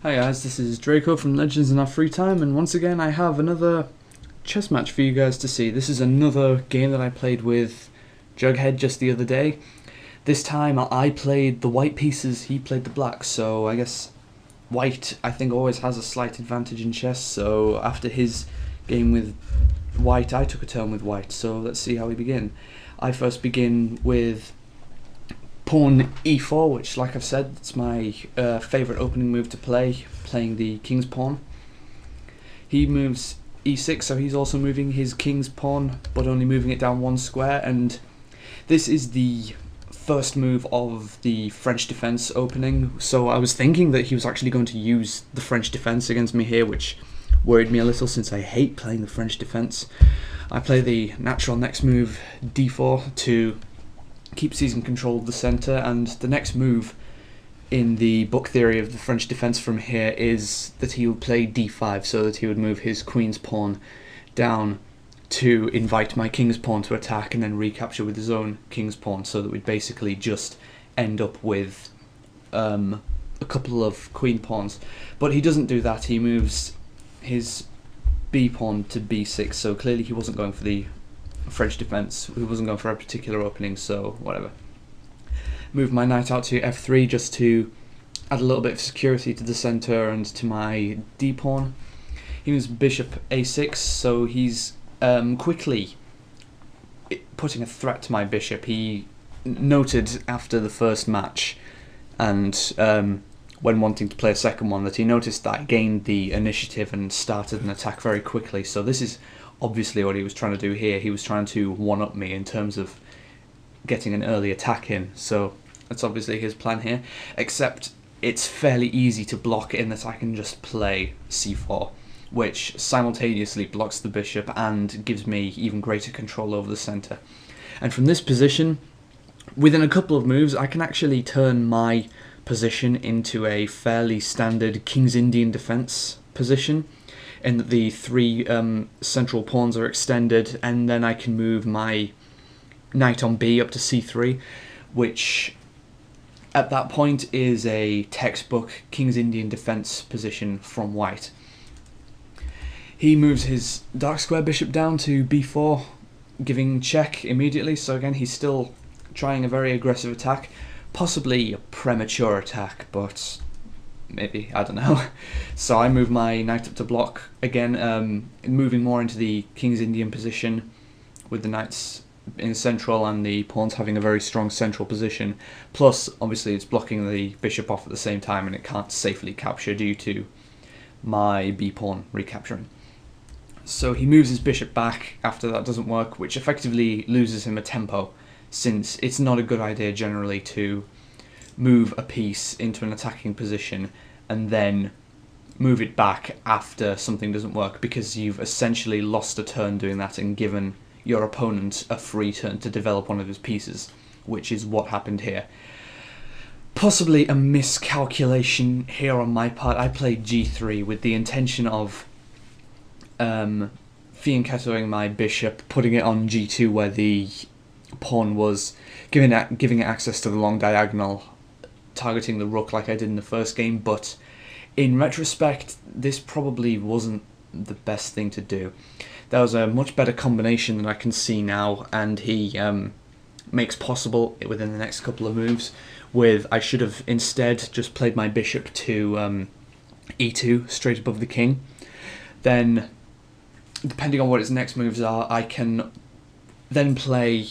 Hi guys, this is Draco from Legends in Our Free Time, and once again I have another chess match for you guys to see. This is another game that I played with Jughead just the other day. This time I played the white pieces, he played the black, so I guess white I think always has a slight advantage in chess, so after his game with white I took a turn with white, so let's see how we begin. I first begin with pawn e4, which, like I've said, it's my favourite opening move to play, playing the king's pawn. He moves e6, so he's also moving his king's pawn, but only moving it down one square, and this is the first move of the French defence opening, so I was thinking that he was actually going to use the French defence against me here, which worried me a little since I hate playing the French defence. I play the natural next move, d4, to keep seizing control of the centre, and the next move in the book theory of the French defence from here is that he would play d5, so that he would move his queen's pawn down to invite my king's pawn to attack and then recapture with his own king's pawn, so that we'd basically just end up with a couple of queen pawns. But he doesn't do that, he moves his b pawn to b6, so clearly he wasn't going for the French defence, he wasn't going for a particular opening, so whatever. Move my knight out to f3 just to add a little bit of security to the centre and to my d pawn. He moves bishop a6, so he's quickly putting a threat to my bishop. He noted after the first match, and when wanting to play a second one, that he noticed that I gained the initiative and started an attack very quickly, so this is obviously what he was trying to do here. He was trying to one-up me in terms of getting an early attack in, so that's obviously his plan here, except it's fairly easy to block in that I can just play c4, which simultaneously blocks the bishop and gives me even greater control over the centre. And from this position, within a couple of moves, I can actually turn my position into a fairly standard King's Indian defence position, in that the three central pawns are extended, and then I can move my knight on b up to c3, which at that point is a textbook King's Indian defence position from white. He moves his dark square bishop down to b4, giving check immediately, so again he's still trying a very aggressive attack, possibly a premature attack, but maybe, I don't know. So I move my knight up to block again, moving more into the King's Indian position, with the knights in central and the pawns having a very strong central position. Plus, obviously, it's blocking the bishop off at the same time, and it can't safely capture due to my b pawn recapturing. So he moves his bishop back after that doesn't work, which effectively loses him a tempo, since it's not a good idea generally to move a piece into an attacking position and then move it back after something doesn't work, because you've essentially lost a turn doing that and given your opponent a free turn to develop one of his pieces, which is what happened here. Possibly a miscalculation here on my part. I played g3 with the intention of fianchettoing my bishop, putting it on g2 where the pawn was, giving it access to the long diagonal, targeting the rook like I did in the first game, but in retrospect this probably wasn't the best thing to do. There was a much better combination that I can see now, and he makes possible within the next couple of moves, with I should have instead just played my bishop to e2 straight above the king. Then, depending on what his next moves are, I can then play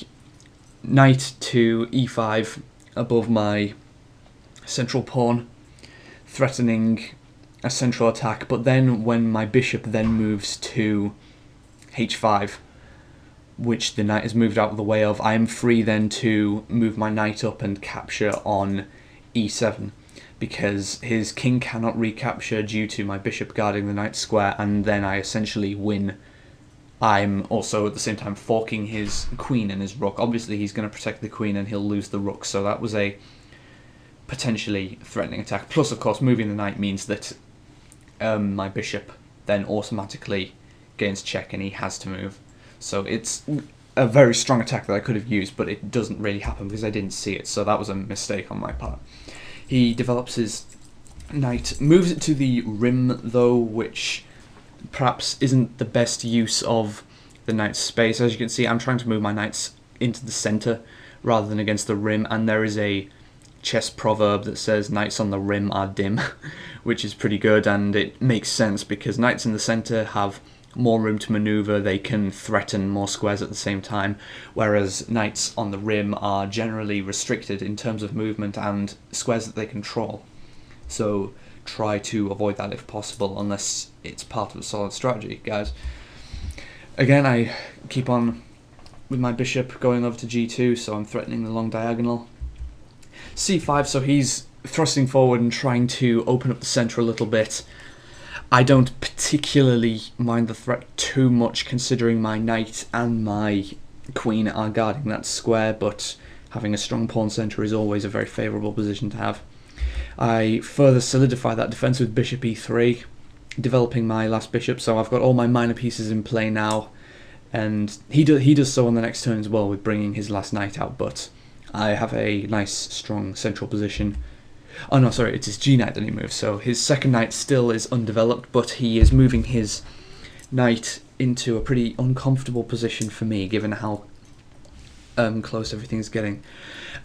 knight to e5 above my central pawn, threatening a central attack, but then when my bishop then moves to h5, which the knight is moved out of the way of, I am free then to move my knight up and capture on e7, because his king cannot recapture due to my bishop guarding the knight square, and then I essentially win. I'm also at the same time forking his queen and his rook. Obviously he's going to protect the queen and he'll lose the rook, so that was a potentially threatening attack. Plus, of course, moving the knight means that my bishop then automatically gains check and he has to move. So it's a very strong attack that I could have used, but it doesn't really happen because I didn't see it, so that was a mistake on my part. He develops his knight. Moves it to the rim though, which perhaps isn't the best use of the knight's space. As you can see, I'm trying to move my knights into the center rather than against the rim, and there is a chess proverb that says knights on the rim are dim, which is pretty good, and it makes sense because knights in the center have more room to maneuver, they can threaten more squares at the same time, whereas knights on the rim are generally restricted in terms of movement and squares that they control. So try to avoid that if possible, unless it's part of a solid strategy, guys. Again, I keep on with my bishop going over to g2, so I'm threatening the long diagonal. c5, so he's thrusting forward and trying to open up the center a little bit. I don't particularly mind the threat too much, considering my knight and my queen are guarding that square, but having a strong pawn center is always a very favourable position to have. I further solidify that defence with bishop e3, developing my last bishop, so I've got all my minor pieces in play now, and he does so on the next turn as well with bringing his last knight out, but I have a nice strong central position. Oh no, sorry, it's his g-knight that he moves, so his second knight still is undeveloped, but he is moving his knight into a pretty uncomfortable position for me, given how close everything's getting.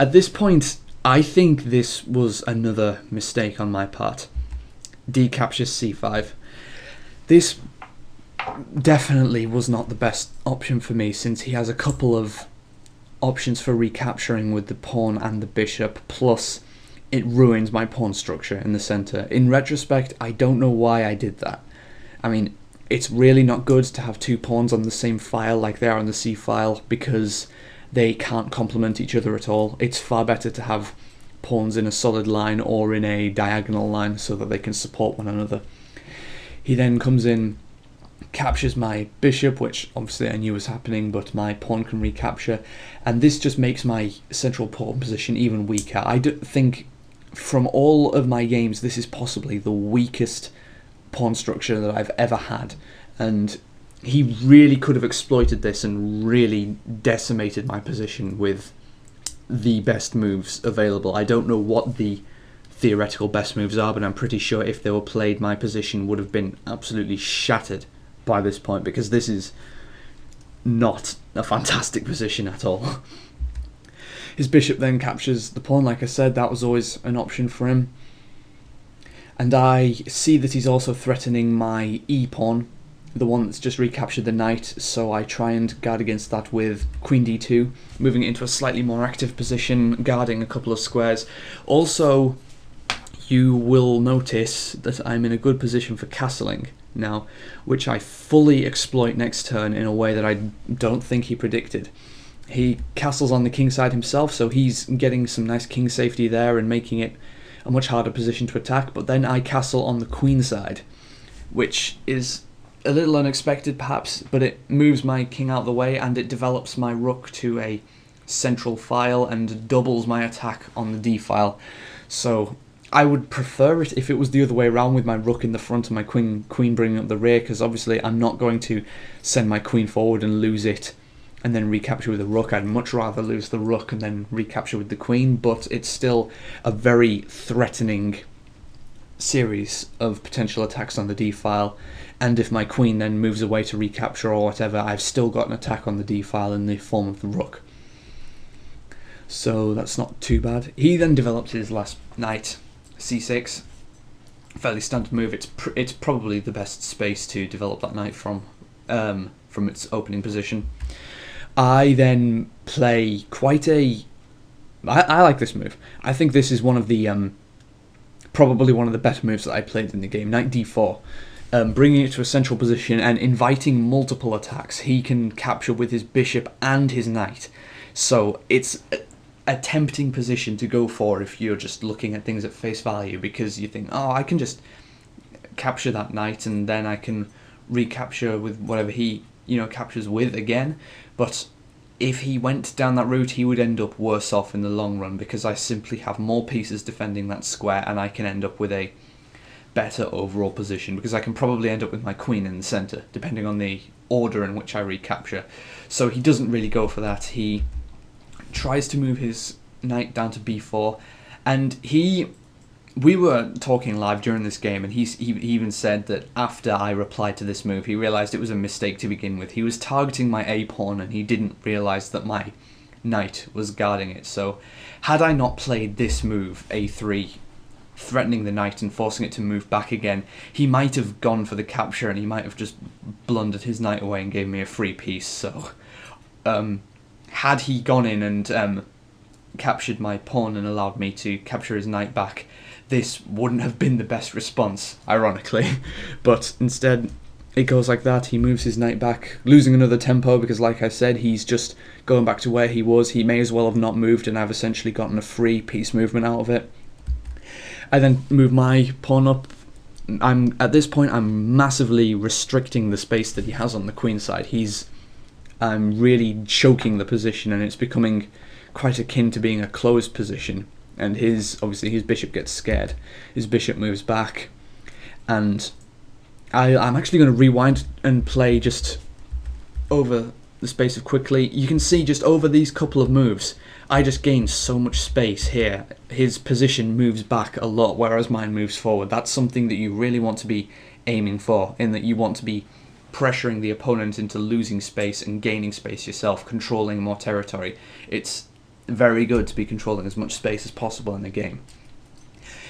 At this point, I think this was another mistake on my part. D captures c5. This definitely was not the best option for me, since he has a couple of options for recapturing with the pawn and the bishop, plus it ruins my pawn structure in the center. In retrospect, I don't know why I did that. I mean, it's really not good to have two pawns on the same file like they are on the c file, because they can't complement each other at all. It's far better to have pawns in a solid line or in a diagonal line so that they can support one another. He then comes in, captures my bishop, which obviously I knew was happening, but my pawn can recapture, and this just makes my central pawn position even weaker. I think from all of my games, this is possibly the weakest pawn structure that I've ever had, and he really could have exploited this and really decimated my position with the best moves available. I don't know what the theoretical best moves are, but I'm pretty sure if they were played, my position would have been absolutely shattered by this point, because this is not a fantastic position at all. His bishop then captures the pawn. Like I said, that was always an option for him. And I see that he's also threatening my e-pawn, the one that's just recaptured the knight, so I try and guard against that with queen d2, moving it into a slightly more active position, guarding a couple of squares. Also, you will notice that I'm in a good position for castling now, which I fully exploit next turn in a way that I don't think he predicted. He castles on the king side himself, so he's getting some nice king safety there and making it a much harder position to attack, but then I castle on the queen side, which is a little unexpected perhaps, but it moves my king out of the way and it develops my rook to a central file and doubles my attack on the d file. So I would prefer it if it was the other way around, with my rook in the front and my queen bringing up the rear, because obviously I'm not going to send my queen forward and lose it and then recapture with the rook. I'd much rather lose the rook and then recapture with the queen, but it's still a very threatening series of potential attacks on the d file, and if my queen then moves away to recapture or whatever, I've still got an attack on the d file in the form of the rook. So that's not too bad. He then develops his last knight, c6. Fairly standard move. It's probably the best space to develop that knight from its opening position. I then play quite a... I like this move. I think this is one of the probably one of the better moves that I played in the game. Knight d4, bringing it to a central position and inviting multiple attacks. He can capture with his bishop and his knight, so it's a tempting position to go for if you're just looking at things at face value, because you think, oh, I can just capture that knight and then I can recapture with whatever he captures with again. But if he went down that route, he would end up worse off in the long run, because I simply have more pieces defending that square and I can end up with a better overall position, because I can probably end up with my queen in the center, depending on the order in which I recapture. So he doesn't really go for that. He tries to move his knight down to b4, and he we were talking live during this game, and he even said that after I replied to this move, he realised it was a mistake to begin with. He was targeting my A pawn, and he didn't realise that my knight was guarding it. So had I not played this move, A3, threatening the knight and forcing it to move back again, he might have gone for the capture, and he might have just blundered his knight away and gave me a free piece. So had he gone in and captured my pawn and allowed me to capture his knight back, this wouldn't have been the best response, ironically. But instead, it goes like that. He moves his knight back, losing another tempo because, like I said, he's just going back to where he was. He may as well have not moved, and I've essentially gotten a free piece movement out of it. I then move my pawn up. At this point, I'm massively restricting the space that he has on the queen side. I'm really choking the position, and it's becoming quite akin to being a closed position. And obviously his bishop gets scared. His bishop moves back, and I'm actually going to rewind and play just over the space of quickly. You can see just over these couple of moves, I just gained so much space here. His position moves back a lot, whereas mine moves forward. That's something that you really want to be aiming for, in that you want to be pressuring the opponent into losing space and gaining space yourself, controlling more territory. It's very good to be controlling as much space as possible in the game.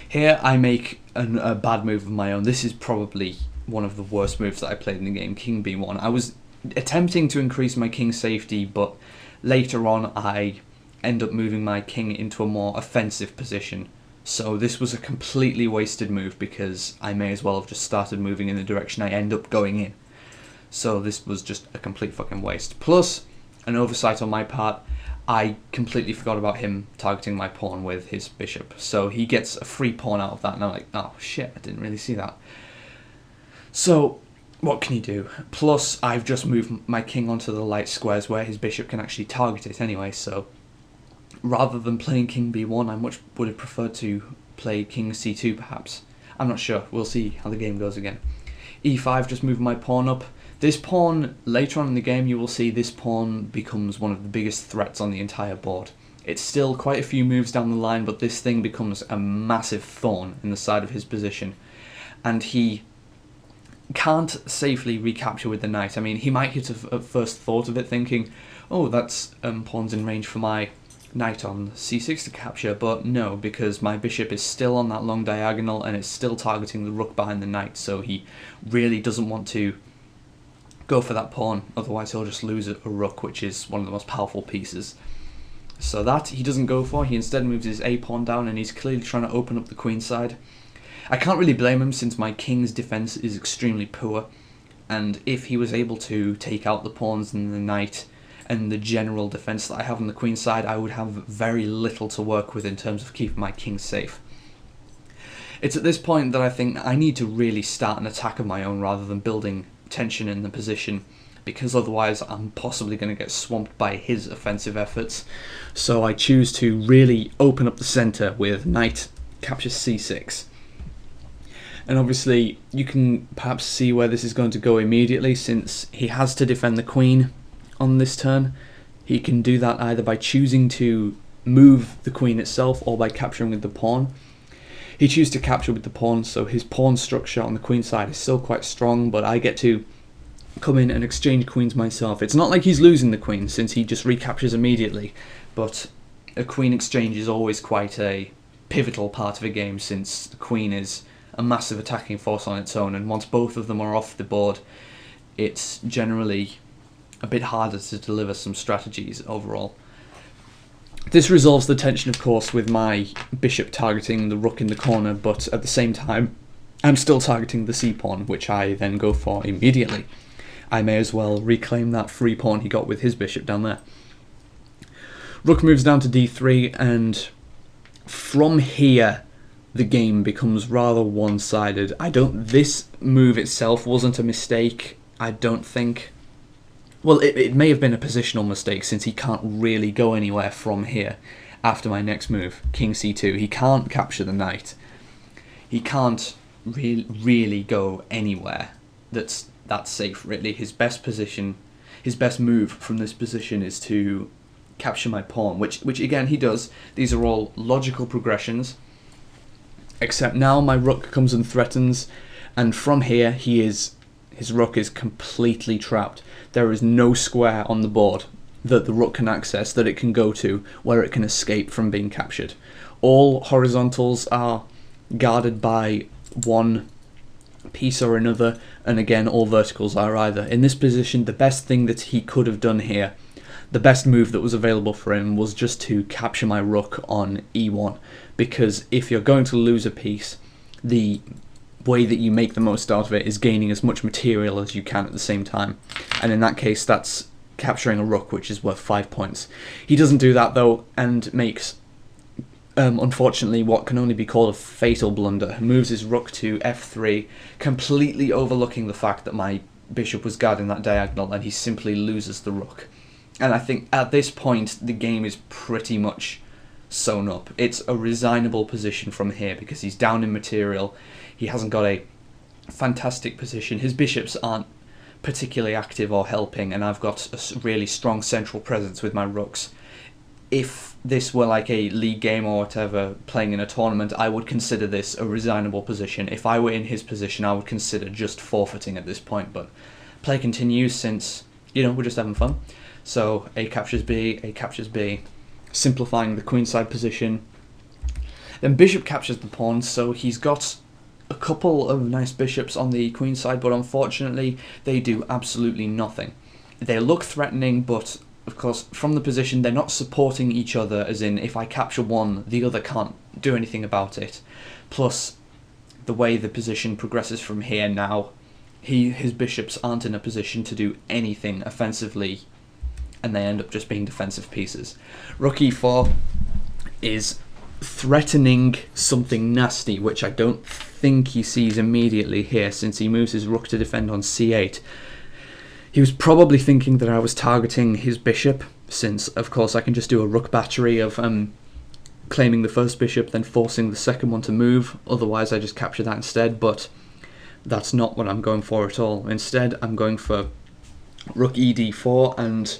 Here I make a bad move of my own. This is probably one of the worst moves that I played in the game, King B1. I was attempting to increase my king safety, but later on I end up moving my king into a more offensive position. So this was a completely wasted move because I may as well have just started moving in the direction I end up going in. So this was just a complete fucking waste. Plus, an oversight on my part, I completely forgot about him targeting my pawn with his bishop. So he gets a free pawn out of that, and I'm like, oh shit, I didn't really see that. So what can he do? Plus, I've just moved my king onto the light squares where his bishop can actually target it anyway, so rather than playing king b1, I much would have preferred to play king c2 perhaps. I'm not sure, we'll see how the game goes again. e5, just moving my pawn up. This pawn, later on in the game, you will see this pawn becomes one of the biggest threats on the entire board. It's still quite a few moves down the line, but this thing becomes a massive thorn in the side of his position. And he can't safely recapture with the knight. I mean, he might get a first thought of it thinking, oh, that's pawns in range for my knight on c6 to capture, but no, because my bishop is still on that long diagonal and it's still targeting the rook behind the knight, so he really doesn't want to go for that pawn, otherwise he'll just lose a rook, which is one of the most powerful pieces. So that he doesn't go for. He instead moves his a pawn down, and he's clearly trying to open up the queen side. I can't really blame him since my king's defense is extremely poor, and if he was able to take out the pawns and the knight and the general defense that I have on the queen side, I would have very little to work with in terms of keeping my king safe. It's at this point that I think I need to really start an attack of my own rather than building tension in the position, because otherwise I'm possibly going to get swamped by his offensive efforts. So I choose to really open up the center with knight captures c6. And obviously you can perhaps see where this is going to go immediately, since he has to defend the queen on this turn. He can do that either by choosing to move the queen itself or by capturing with the pawn. He chooses to capture with the pawn, so his pawn structure on the queen side is still quite strong, but I get to come in and exchange queens myself. It's not like he's losing the queen, since he just recaptures immediately, but a queen exchange is always quite a pivotal part of a game, since the queen is a massive attacking force on its own, and once both of them are off the board, it's generally a bit harder to deliver some strategies overall. This resolves the tension, of course, with my bishop targeting the rook in the corner, but at the same time, I'm still targeting the c-pawn, which I then go for immediately. I may as well reclaim that free pawn he got with his bishop down there. Rook moves down to d3, and from here, the game becomes rather one-sided. This move itself wasn't a mistake, I don't think. Well, it may have been a positional mistake, since he can't really go anywhere from here after my next move, king c2. He can't capture the knight. He can't really go anywhere that's safe, really. His best position, his best move from this position is to capture my pawn, which again he does. These are all logical progressions. except now my rook comes and threatens, and from here his rook is completely trapped. There is no square on the board that the rook can access, that it can go to, where it can escape from being captured. All horizontals are guarded by one piece or another, and again all verticals are either. In this position, the best thing that he could have done here, the best move that was available for him, was just to capture my rook on e1, because if you're going to lose a piece, the way that you make the most out of it is gaining as much material as you can at the same time, and in that case that's capturing a rook, which is worth 5 points. He doesn't do that though, and makes unfortunately what can only be called a fatal blunder. Moves his rook to f3, completely overlooking the fact that my bishop was guarding that diagonal, and he simply loses the rook. And I think at this point the game is pretty much sewn up. It's a resignable position from here because he's down in material. He hasn't got a fantastic position. His bishops aren't particularly active or helping, and I've got a really strong central presence with my rooks. If this were like a league game or whatever, playing in a tournament, I would consider this a resignable position. If I were in his position, I would consider just forfeiting at this point, but play continues since, you know, we're just having fun. So A captures B, A captures B, simplifying the queenside position. Then bishop captures the pawn, so he's got a couple of nice bishops on the queenside, but unfortunately they do absolutely nothing. They look threatening, but of course from the position they're not supporting each other, as in if I capture one, the other can't do anything about it. Plus, the way the position progresses from here now, his bishops aren't in a position to do anything offensively, and they end up just being defensive pieces. Rook e4 is threatening something nasty, which I don't think he sees immediately here, since he moves his rook to defend on c8. He was probably thinking that I was targeting his bishop, since of course I can just do a rook battery of claiming the first bishop, then forcing the second one to move. Otherwise I just capture that instead, but that's not what I'm going for at all. Instead I'm going for rook ed4, and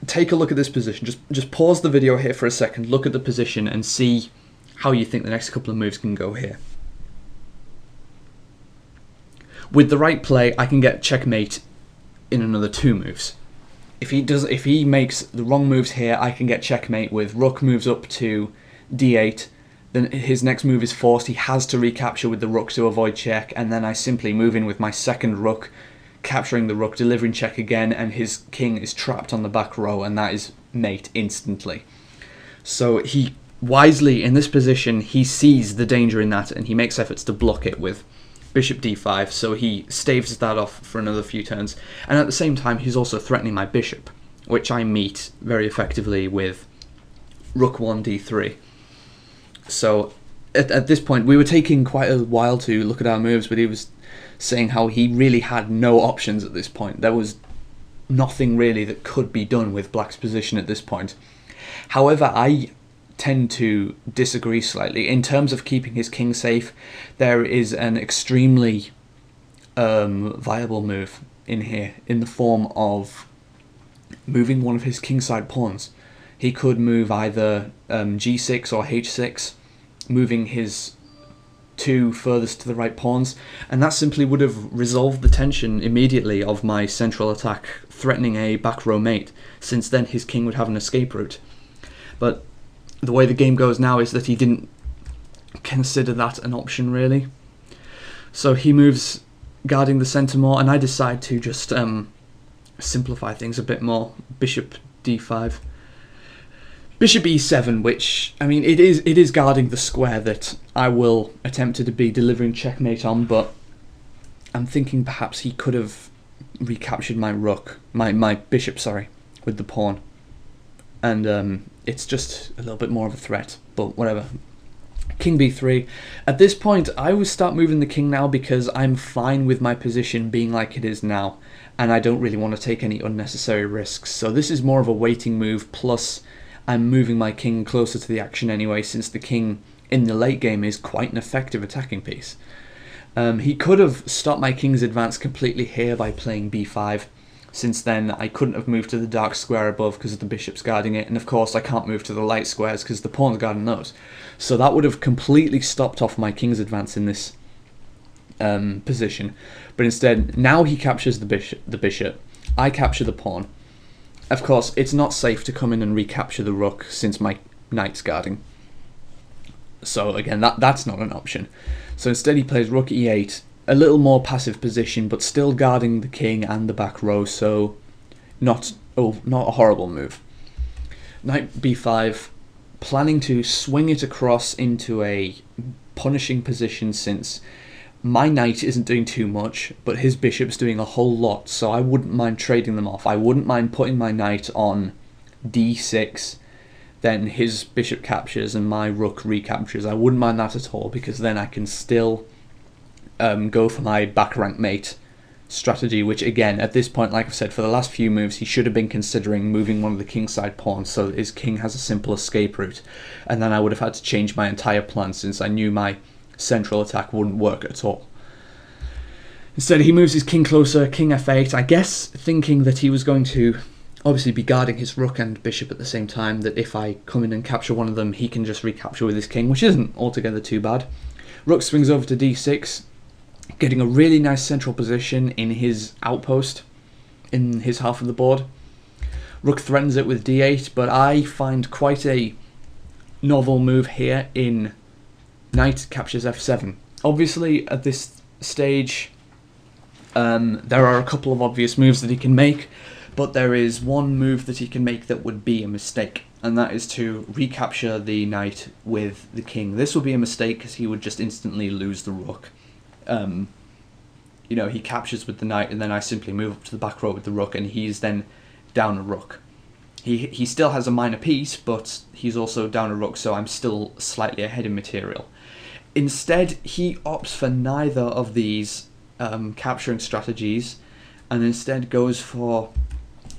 take a look at this position. Just pause the video here for a second, look at the position and see how you think the next couple of moves can go here. With the right play, I can get checkmate in another 2 moves. If he makes the wrong moves here, I can get checkmate with rook moves up to d8, then his next move is forced, he has to recapture with the rook to avoid check, and then I simply move in with my second rook, capturing the rook, delivering check again, and his king is trapped on the back row, and that is mate instantly. So he wisely, in this position, he sees the danger in that, and he makes efforts to block it with bishop d5, so he staves that off for another few turns, and at the same time he's also threatening my bishop, which I meet very effectively with rook 1 d3. So at this point we were taking quite a while to look at our moves, but he was saying how he really had no options at this point. There was nothing really that could be done with black's position at this point. However, I tend to disagree slightly. In terms of keeping his king safe, there is an extremely viable move in here, in the form of moving one of his kingside pawns. He could move either g6 or h6, moving his 2 furthest to the right pawns, and that simply would have resolved the tension immediately of my central attack threatening a back row mate, since then his king would have an escape route. But the way the game goes now is that he didn't consider that an option really. So he moves guarding the centre more, and I decide to just simplify things a bit more. Bishop d5. Bishop e7, which, I mean, it is guarding the square that I will attempt to be delivering checkmate on, but I'm thinking perhaps he could have recaptured my rook, my bishop, sorry, with the pawn. And it's just a little bit more of a threat, but whatever. King b3. At this point, I would start moving the king now because I'm fine with my position being like it is now, and I don't really want to take any unnecessary risks. So this is more of a waiting move, plus I'm moving my king closer to the action anyway, since the king in the late game is quite an effective attacking piece. He could have stopped my king's advance completely here by playing b5, Since then, I couldn't have moved to the dark square above because the bishop's guarding it, and of course I can't move to the light squares because the pawn's guarding those. So that would have completely stopped off my king's advance in this position. But instead, now he captures the bishop, I capture the pawn. Of course, it's not safe to come in and recapture the rook since my knight's guarding. So again, that's not an option. So instead he plays rook e8, a little more passive position, but still guarding the king and the back row, so not a horrible move. Knight b5, planning to swing it across into a punishing position since my knight isn't doing too much, but his bishop's doing a whole lot, so I wouldn't mind trading them off. I wouldn't mind putting my knight on d6, then his bishop captures and my rook recaptures. I wouldn't mind that at all, because then I can still go for my back rank mate strategy, which again, at this point, like I've said, for the last few moves, he should have been considering moving one of the kingside pawns so that his king has a simple escape route, and then I would have had to change my entire plan since I knew my central attack wouldn't work at all. Instead, he moves his king closer, king f8, I guess thinking that he was going to obviously be guarding his rook and bishop at the same time, that if I come in and capture one of them, he can just recapture with his king, which isn't altogether too bad. Rook swings over to d6, getting a really nice central position in his outpost, in his half of the board. Rook threatens it with d8, but I find quite a novel move here in knight captures f7. Obviously, at this stage, there are a couple of obvious moves that he can make, but there is one move that he can make that would be a mistake, and that is to recapture the knight with the king. This would be a mistake because he would just instantly lose the rook. You know, he captures with the knight, and then I simply move up to the back row with the rook, and he's then down a rook. He still has a minor piece, but he's also down a rook, so I'm still slightly ahead in material. Instead, he opts for neither of these capturing strategies, and instead goes for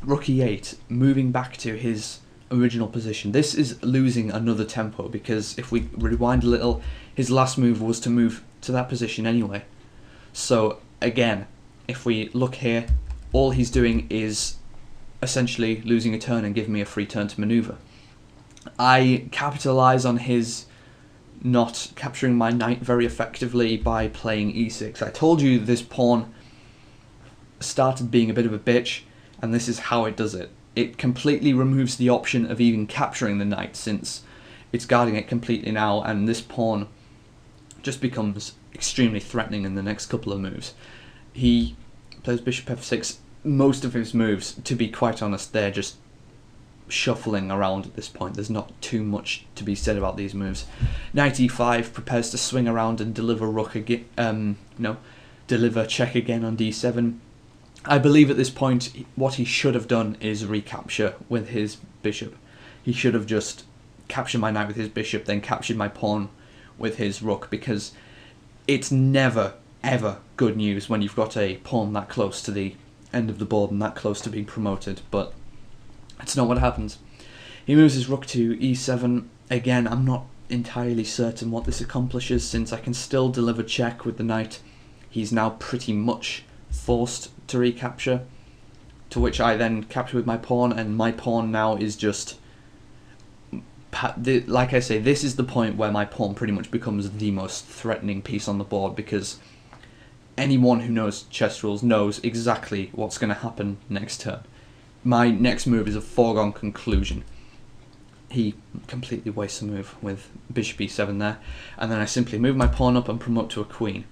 rook e8, moving back to his original position. This is losing another tempo, because if we rewind a little, his last move was to move to that position anyway. So again, if we look here, all he's doing is essentially losing a turn and giving me a free turn to maneuver. I capitalize on his not capturing my knight very effectively by playing e6. I told you this pawn started being a bit of a bitch, and this is how it does it. It completely removes the option of even capturing the knight, since it's guarding it completely now, and this pawn just becomes extremely threatening in the next couple of moves. He plays bishop f6. Most of his moves, to be quite honest, they're just shuffling around at this point. There's not too much to be said about these moves. Knight e5 prepares to swing around and deliver rook again. Deliver check again on d7. I believe at this point what he should have done is recapture with his bishop. He should have just captured my knight with his bishop, then captured my pawn with his rook, because it's never ever good news when you've got a pawn that close to the end of the board and that close to being promoted, but it's not what happens. He moves his rook to e7. Again, I'm not entirely certain what this accomplishes, since I can still deliver check with the knight. He's now pretty much forced to recapture, to which I then capture with my pawn, and my pawn now is just, like I say, this is the point where my pawn pretty much becomes the most threatening piece on the board, because anyone who knows chess rules knows exactly what's going to happen next turn. My next move is a foregone conclusion. He completely wastes a move with bishop e7 there, and then I simply move my pawn up and promote to a queen,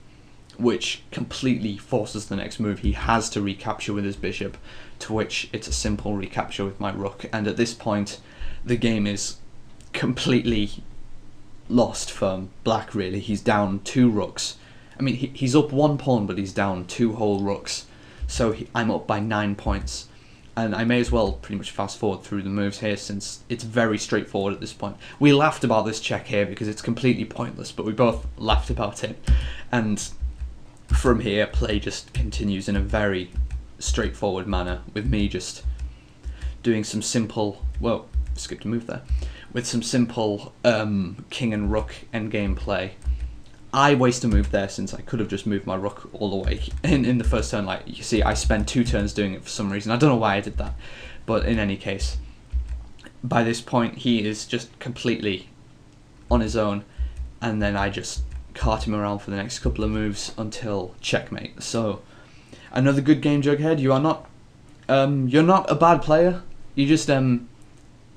which completely forces the next move. He has to recapture with his bishop, to which it's a simple recapture with my rook, and at this point the game is completely lost for black, really. He's down 2 rooks. I mean, he's up 1 pawn, but he's down 2 whole rooks, so I'm up by 9 points. And I may as well pretty much fast forward through the moves here, since it's very straightforward at this point. We laughed about this check here because it's completely pointless, but we both laughed about it. And from here, play just continues in a very straightforward manner, with me just doing some simple, well, skipped a move there, with some simple king and rook endgame play. I waste a move there since I could have just moved my rook all the way in the first turn. Like you see, I spent 2 turns doing it for some reason. I don't know why I did that, but in any case, by this point he is just completely on his own, and then I just cart him around for the next couple of moves until checkmate. So another good game, Jughead. You're not a bad player. You just need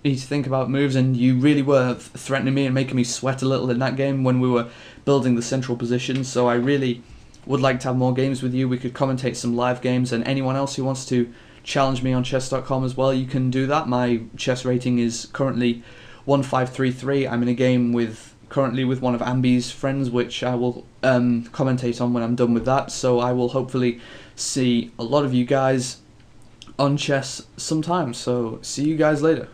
to think about moves, and you really were threatening me and making me sweat a little in that game when we were building the central position. So I really would like to have more games with you. We could commentate some live games, and anyone else who wants to challenge me on chess.com as well, you can do that. My chess rating is currently 1533. I'm in a game currently with one of Ambi's friends, which I will commentate on when I'm done with that. So I will hopefully see a lot of you guys on chess sometime. So see you guys later.